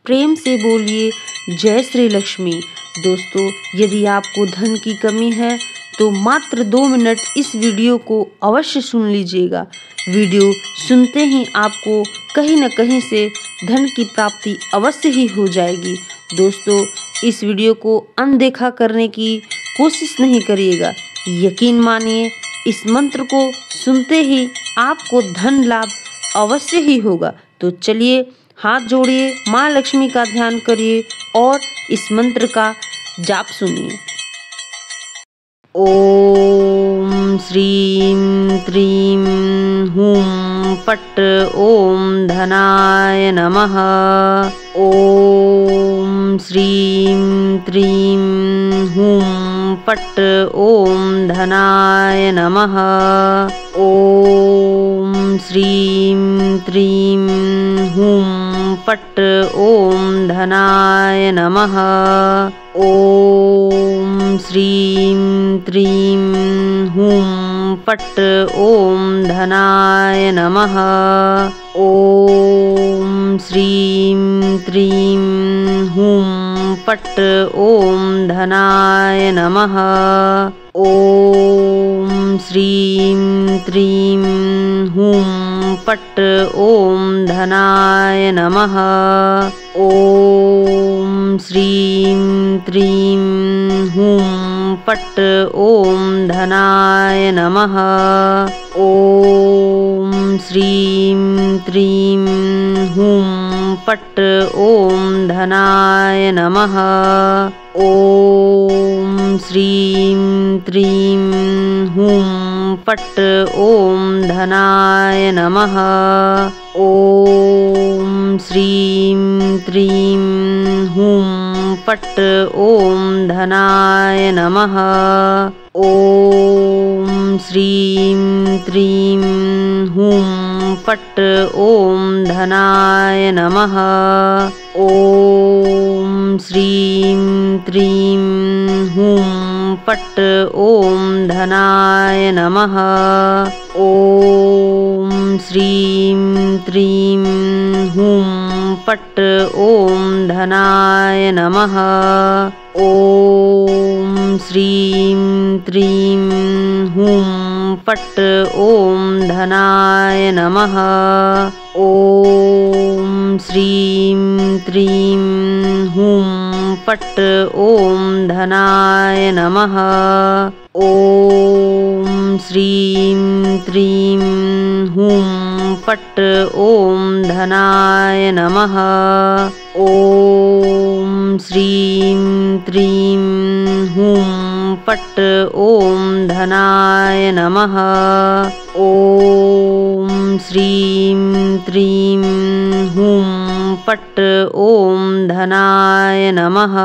प्रेम से बोलिए जय श्री लक्ष्मी। दोस्तों, यदि आपको धन की कमी है तो मात्र 2 मिनट इस वीडियो को अवश्य सुन लीजिएगा। वीडियो सुनते ही आपको कहीं न कहीं से धन की प्राप्ति अवश्य ही हो जाएगी। दोस्तों, इस वीडियो को अनदेखा करने की कोशिश नहीं करिएगा। यकीन मानिए, इस मंत्र को सुनते ही आपको धन लाभ अवश्य ही होगा। तो चलिए, हाथ जोड़िए, माँ लक्ष्मी का ध्यान करिए और इस मंत्र का जाप सुनिए। ओम श्रीं त्रीं हूं फट् ओम धनाय नमः। ओम श्रीं त्रीं हूं फट् ओम धनाय नमः। ओम श्रीं त्रीं हूं फट् ओम धनाय नमः। ओम श्रीं त्रीं हूं फट् ओम धनाय नमः। ओम श्रीं त्रीं हूं फट् ओम धनाय नमः। ओम श्रीं त्रीं हूं फट् ओम धनाय नमः। ओम श्रीं त्रीं हूं फट् ओम धनाय नमः। ओम श्रीं त्रीं हूं फट् ओम धनाय नमः। ओम श्रीं त्रीं हूं फट् ओम धनाय नमः। ओम श्रीं त्रीं हूं फट् ओम धनाय नमः। ओम श्रीं त्रीं हूं फट् ओम धनाय नमः। ओम श्रीं त्रीं हूं फट् ओम धनाय नमः। ओम श्रीं त्रीं हूं फट् ओम धनाय नमः। ओम श्रीं त्रीं हूं फट् ओम धनाय नमः। ओम श्रीं त्रीं हूं फट् ओम धनाय नमः। ओम श्रीं त्रीं हूं फट् ओम धनाय नमः। ओम श्रीं त्रीं हूं फट् ओम धनाय नमः। ओम श्रीं त्रीं हूं फट् ओम धनाय नमः।